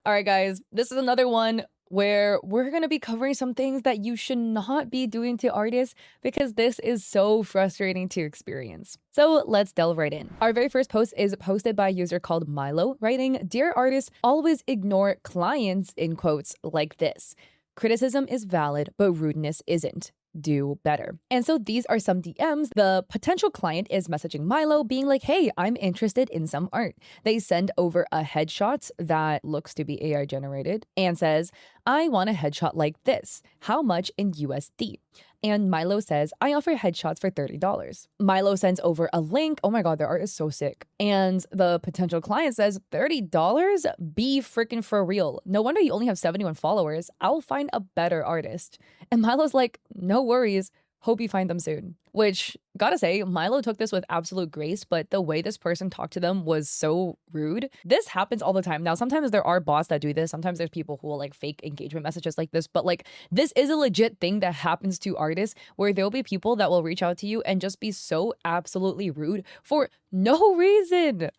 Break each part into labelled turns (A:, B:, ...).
A: All right, guys, this is another one where we're going to be covering some things that you should not be doing to artists because this is so frustrating to experience. So let's delve right in. Our very first post is posted by a user called Milo, writing, "Dear artists, always ignore clients," in quotes, like this. "Criticism is valid, but rudeness isn't. Do better." And so these are some DMs. The potential client is messaging Milo being like, "Hey, I'm interested in some art." They send over a headshot that looks to be AI generated and says, "I want a headshot like this. How much in USD?" And Milo says, "I offer headshots for $30. Milo sends over a link. Oh my God, their art is so sick. And the potential client says, $30? Be freaking for real. No wonder you only have 71 followers. I'll find a better artist." And Milo's like, "No worries. Hope you find them soon." Which, gotta say, Milo took this with absolute grace, but the way this person talked to them was so rude. This happens all the time. Now, sometimes there are bots that do this. Sometimes there's people who will like fake engagement messages like this, but like this is a legit thing that happens to artists where there'll be people that will reach out to you and just be so absolutely rude for no reason.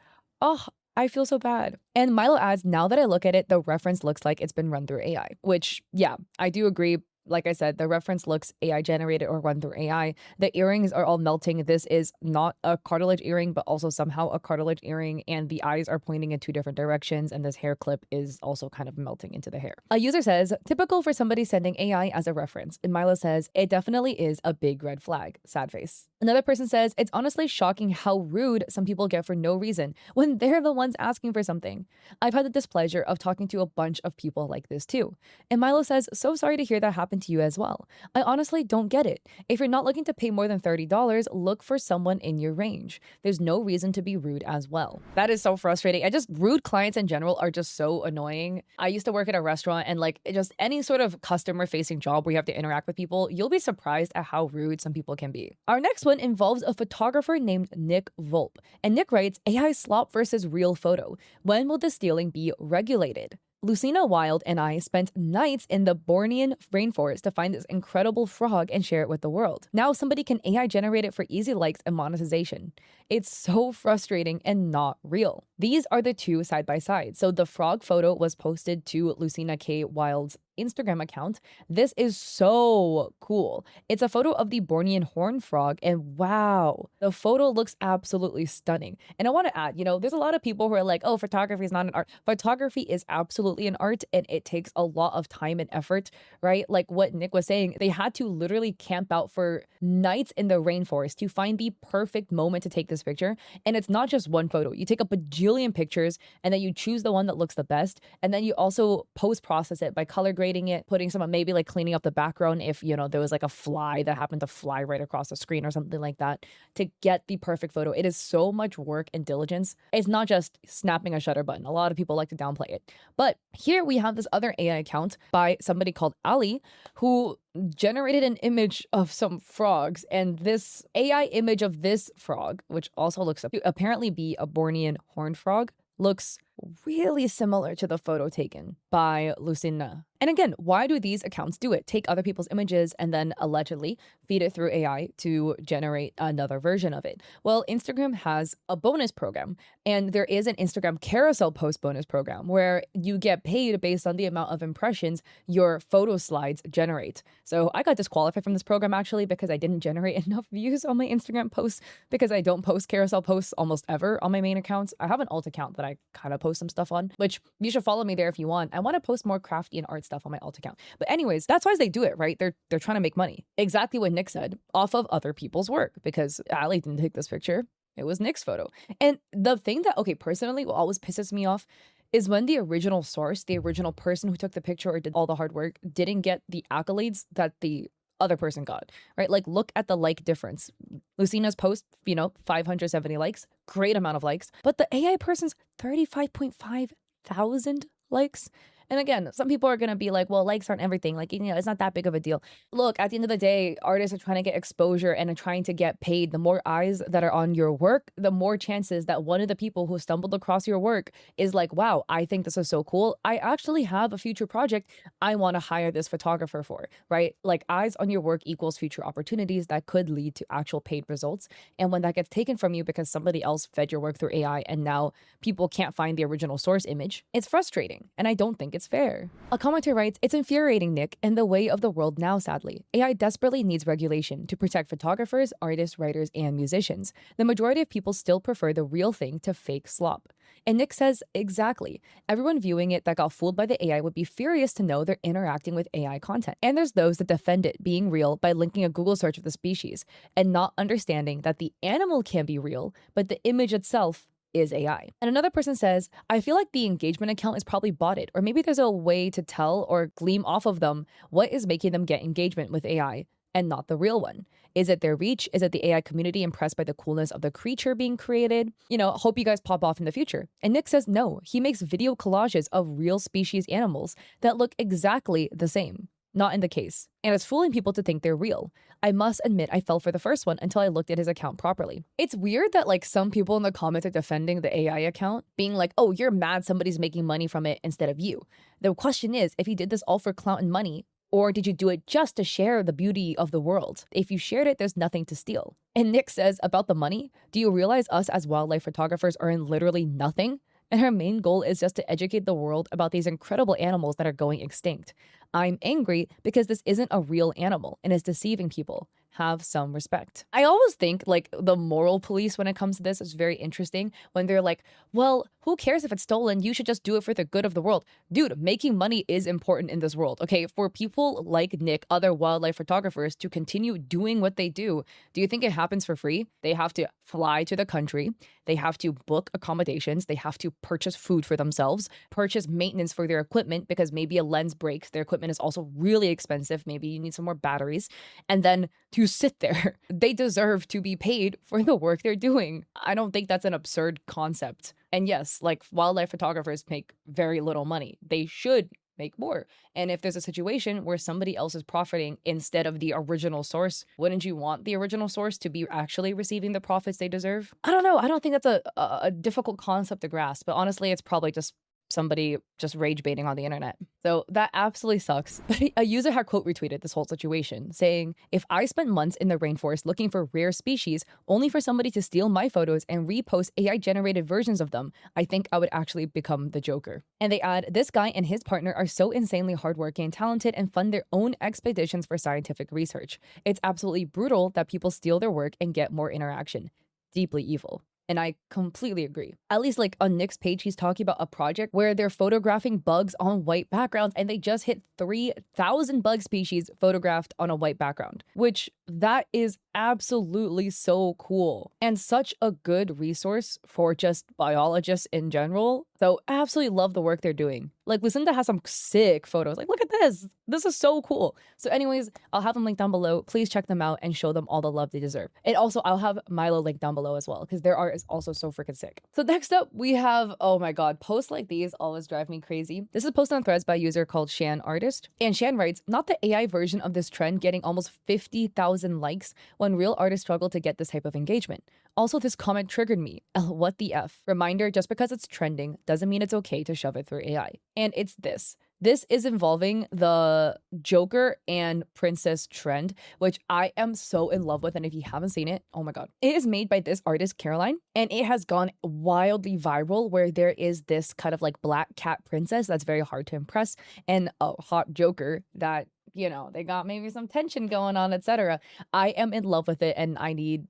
A: Oh, I feel so bad. And Milo adds, "Now that I look at it, the reference looks like it's been run through AI," which, yeah, I do agree. Like I said, the reference looks AI generated or run through AI. The earrings are all melting. This is not a cartilage earring, but also somehow a cartilage earring. And the eyes are pointing in two different directions. And this hair clip is also kind of melting into the hair. A user says, "Typical for somebody sending AI as a reference." And Milo says, "It definitely is a big red flag. Sad face." Another person says, "It's honestly shocking how rude some people get for no reason when they're the ones asking for something. I've had the displeasure of talking to a bunch of people like this too." And Milo says, "So sorry to hear that happened to you as well. I honestly don't get it. If you're not looking to pay more than $30, look for someone in your range. There's no reason to be rude as well." That is so frustrating. Rude clients in general are just so annoying. I used to work at a restaurant and like just any sort of customer facing job where you have to interact with people, you'll be surprised at how rude some people can be. Our next one involves a photographer named Nick Volpe. And Nick writes, "AI slop versus real photo. When will the stealing be regulated?" Lucina Wild and I spent nights in the Bornean rainforest to find this incredible frog and share it with the world. Now somebody can AI generate it for easy likes and monetization. It's so frustrating and not real. These are the two side by side. So the frog photo was posted to Lucina K. Wild's Instagram account. This is so cool. It's a photo of the Bornean horned frog, and wow, the photo looks absolutely stunning. And I want to add, there's a lot of people who are like, "Oh, photography is not an art." Photography is absolutely an art, and it takes a lot of time and effort, right? Like what Nick was saying, they had to literally camp out for nights in the rainforest to find the perfect moment to take this picture. And it's not just one photo. You take a bajillion pictures, and then you choose the one that looks the best, and then you also post process it by color grading it, putting some, maybe like cleaning up the background if there was like a fly that happened to fly right across the screen or something like that to get the perfect photo. It is so much work and diligence. It's not just snapping a shutter button. A lot of people like to downplay it. But here we have this other AI account by somebody called Ali who generated an image of some frogs, and this AI image of this frog, which also looks to apparently be a Bornean horned frog, looks really similar to the photo taken by Lucina. And again, why do these accounts do it? Take other people's images and then allegedly feed it through AI to generate another version of it. Well, Instagram has a bonus program, and there is an Instagram carousel post bonus program where you get paid based on the amount of impressions your photo slides generate. So I got disqualified from this program actually because I didn't generate enough views on my Instagram posts because I don't post carousel posts almost ever on my main accounts. I have an alt account that I kind of post some stuff on, which you should follow me there if you want. I want to post more crafty and art stuff on my alt account. But anyways, that's why they do it, right? They're trying to make money. Exactly what Nick said, off of other people's work, because Ali didn't take this picture. It was Nick's photo. And the thing that, okay, personally, what always pisses me off is when the original source, the original person who took the picture or did all the hard work, didn't get the accolades that the other person got, right? Like, look at the like difference. Lucina's post, 570 likes, great amount of likes, but the AI person's 35.5 thousand likes. And again, some people are going to be like, well, likes aren't everything. Like, it's not that big of a deal. Look, at the end of the day, artists are trying to get exposure and are trying to get paid. The more eyes that are on your work, the more chances that one of the people who stumbled across your work is like, wow, I think this is so cool. I actually have a future project I want to hire this photographer for, right? Like, eyes on your work equals future opportunities that could lead to actual paid results. And when that gets taken from you because somebody else fed your work through AI and now people can't find the original source image, it's frustrating. And I don't think it's fair. A commenter writes, it's infuriating, Nick, and the way of the world now, sadly. AI desperately needs regulation to protect photographers, artists, writers, and musicians. The majority of people still prefer the real thing to fake slop. And Nick says, exactly. Everyone viewing it that got fooled by the AI would be furious to know they're interacting with AI content. And there's those that defend it being real by linking a Google search of the species and not understanding that the animal can be real, but the image itself is AI. And another person says, I feel like the engagement account is probably botted, or maybe there's a way to tell or glean off of them what is making them get engagement with AI and not the real one. Is it their reach? Is it the AI community impressed by the coolness of the creature being created? Hope you guys pop off in the future. And Nick says no, he makes video collages of real species animals that look exactly the same. Not in the case. And it's fooling people to think they're real. I must admit I fell for the first one until I looked at his account properly. It's weird that some people in the comments are defending the AI account, being like, oh, you're mad somebody's making money from it instead of you. The question is, if you did this all for clout and money, or did you do it just to share the beauty of the world? If you shared it, there's nothing to steal. And Nick says about the money, do you realize us as wildlife photographers earn literally nothing? And her main goal is just to educate the world about these incredible animals that are going extinct. I'm angry because this isn't a real animal and is deceiving people. Have some respect. I always think the moral police when it comes to this is very interesting when they're like, well, who cares if it's stolen? You should just do it for the good of the world. Dude, making money is important in this world, okay? For people like Nick, other wildlife photographers, to continue doing what they do you think it happens for free? They have to fly to the country. They have to book accommodations. They have to purchase food for themselves, purchase maintenance for their equipment because maybe a lens breaks. Their equipment is also really expensive. Maybe you need some more batteries. And then to sit there, they deserve to be paid for the work they're doing. I don't think that's an absurd concept. And yes, wildlife photographers make very little money. They should make more. And if there's a situation where somebody else is profiting instead of the original source, wouldn't you want the original source to be actually receiving the profits they deserve? I don't know. I don't think that's a difficult concept to grasp, but honestly, it's probably just somebody just rage baiting on the internet. So that absolutely sucks. But a user had quote retweeted this whole situation saying, if I spent months in the rainforest looking for rare species only for somebody to steal my photos and repost AI generated versions of them, I think I would actually become the Joker. And they add, this guy and his partner are so insanely hardworking and talented and fund their own expeditions for scientific research. It's absolutely brutal that people steal their work and get more interaction. Deeply evil. And I completely agree. At least on Nick's page, he's talking about a project where they're photographing bugs on white backgrounds and they just hit 3,000 bug species photographed on a white background, which that is absolutely so cool and such a good resource for just biologists in general. So absolutely love the work they're doing. Lucinda has some sick photos. Look at this. This is so cool. So anyways, I'll have them linked down below. Please check them out and show them all the love they deserve. And also I'll have Milo linked down below as well because their art is also so freaking sick. So next up we have, oh my God, posts like these always drive me crazy. This is posted on Threads by a user called Shan Artist. And Shan writes, not the AI version of this trend getting almost 50,000 likes when real artists struggle to get this type of engagement. Also, this comment triggered me. What the F? Reminder, just because it's trending doesn't mean it's okay to shove it through AI. And it's this. This is involving the Joker and Princess trend, which I am so in love with. And if you haven't seen it, oh my God. It is made by this artist, Caroline, and it has gone wildly viral where there is this kind of black cat princess that's very hard to impress and a hot Joker that they got maybe some tension going on, etc. I am in love with it and I need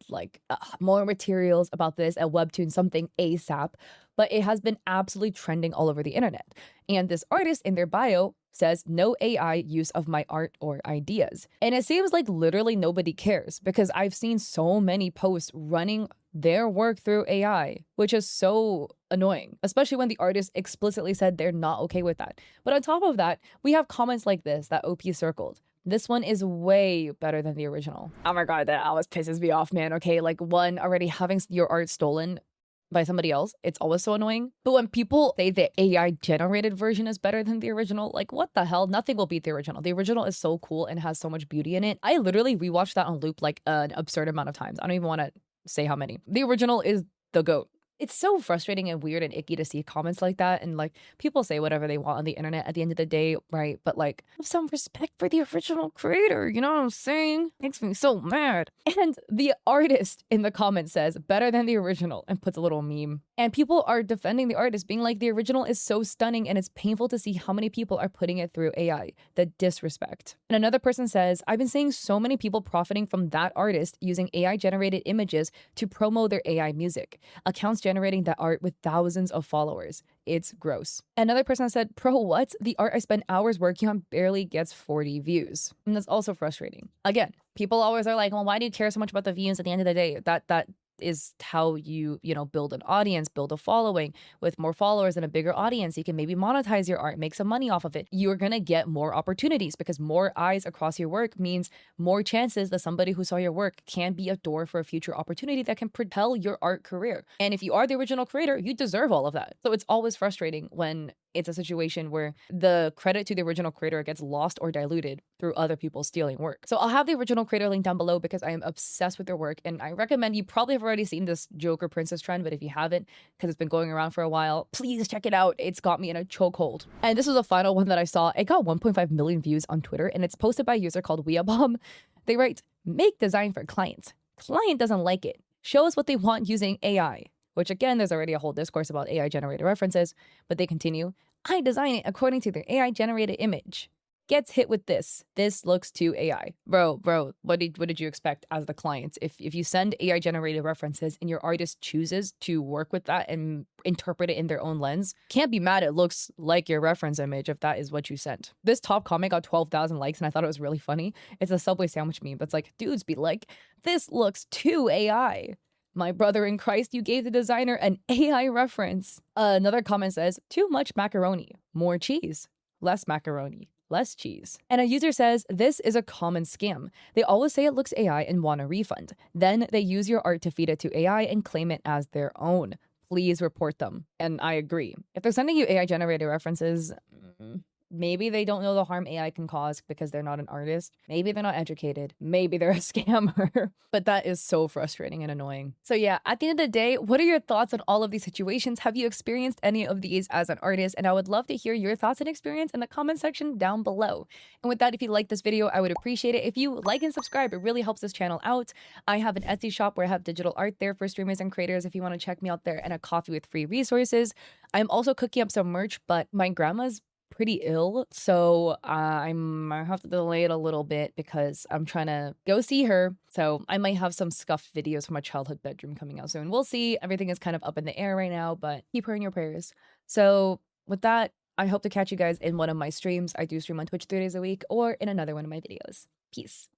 A: more materials about this at Webtoon, something ASAP. But it has been absolutely trending all over the internet. And this artist in their bio says, no AI use of my art or ideas. And it seems like literally nobody cares because I've seen so many posts running their work through AI, which is so annoying, especially when the artist explicitly said they're not okay with that. But on top of that, we have comments like this that OP circled. This one is way better than the original. Oh my God, that always pisses me off, man. Okay, one, already having your art stolen by somebody else, it's always so annoying. But when people say the AI generated version is better than the original, like what the hell? Nothing will beat the original. The original is so cool and has so much beauty in it. I literally rewatched that on loop like an absurd amount of times. I don't even want to say how many. The original is the GOAT. It's so frustrating and weird and icky to see comments like that. And like people say whatever they want on the internet at the end of the day, right? But like have some respect for the original creator. You know what I'm saying? Makes me so mad. And the artist in the comment says better than the original and puts a little meme. And people are defending the artist, being like the original is so stunning and it's painful to see how many people are putting it through AI. The disrespect. And another person says, I've been seeing so many people profiting from that artist using AI generated images to promo their AI music. Accounts generating that art with thousands of followers. It's gross. Another person said, pro what? The art I spent hours working on barely gets 40 views. And that's also frustrating. Again, people always are like, well, why do you care so much about the views at the end of the day? That is how you build an audience, build a following. With more followers and a bigger audience, you can maybe monetize your art, make some money off of it. You're gonna get more opportunities because more eyes across your work means more chances that somebody who saw your work can be a door for a future opportunity that can propel your art career. And if you are the original creator, you deserve all of that. So it's always frustrating when it's a situation where the credit to the original creator gets lost or diluted through other people stealing work. So I'll have the original creator link down below because I am obsessed with their work. And I recommend, you probably have already seen this Joker Princess trend, but if you haven't, because it's been going around for a while, please check it out. It's got me in a chokehold. And this was the final one that I saw. It got 1.5 million views on Twitter and it's posted by a user called Weabomb. They write, make design for client. Client doesn't like it. Show us what they want using AI. Which again, there's already a whole discourse about AI generated references, but they continue. I design it according to their AI generated image. Gets hit with this. This looks too AI. Bro, what did you expect as the client? If you send AI generated references and your artist chooses to work with that and interpret it in their own lens, can't be mad it looks like your reference image if that is what you sent. This top comment got 12,000 likes and I thought it was really funny. It's a Subway sandwich meme, but it's like, dudes be like, this looks too AI. My brother in Christ, you gave the designer an AI reference. Another comment says, too much macaroni, more cheese, less macaroni, less cheese. And a user says, this is a common scam. They always say it looks AI and want a refund. Then they use your art to feed it to AI and claim it as their own. Please report them. And I agree. If they're sending you AI generated references, maybe they don't know the harm AI can cause because they're not an artist. Maybe they're not educated. Maybe they're a scammer. But that is so frustrating and annoying. So yeah, at the end of the day, what are your thoughts on all of these situations? Have you experienced any of these as an artist? And I would love to hear your thoughts and experience in the comment section down below. And with that, if you like this video, I would appreciate it if you like and subscribe. It really helps this channel out. I have an Etsy shop where I have digital art there for streamers and creators if you want to check me out there, and a coffee with free resources. I'm also cooking up some merch, but my grandma's pretty ill, so I might have to delay it a little bit because I'm trying to go see her. So I might have some scuffed videos from my childhood bedroom coming out soon. We'll see. Everything is kind of up in the air right now, but keep her in your prayers. So with that, I hope to catch you guys in one of my streams. I do stream on Twitch 3 days a week or in another one of my videos. Peace.